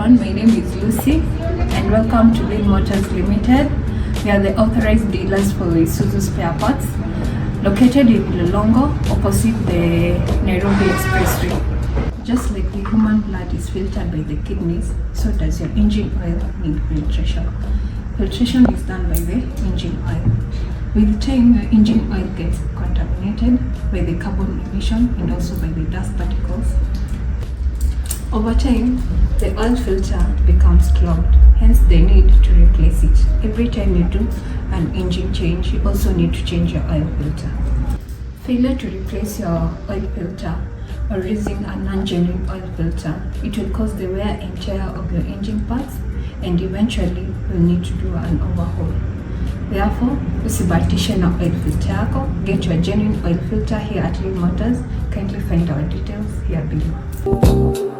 everyone, my name is Lucy and welcome to Lil Motors Limited. We are the authorized dealers for Isuzu spare parts, located in Lolongo, opposite the Nairobi Expressway. Just like the human blood is filtered by the kidneys, so does your engine oil need filtration. Filtration is done by the engine oil. With time, your engine oil gets contaminated by the carbon emission and also by the dust particles. Over time, the oil filter becomes clogged, hence the need to replace it. Every time you do an engine change, you also need to change your oil filter. Failure to replace your oil filter or using a non-genuine oil filter, it will cause the wear and tear of your engine parts and eventually you'll need to do an overhaul. Therefore, usibahatishe na oil filter yako. Get your genuine oil filter here at Lil Motors. Kindly find our details here below.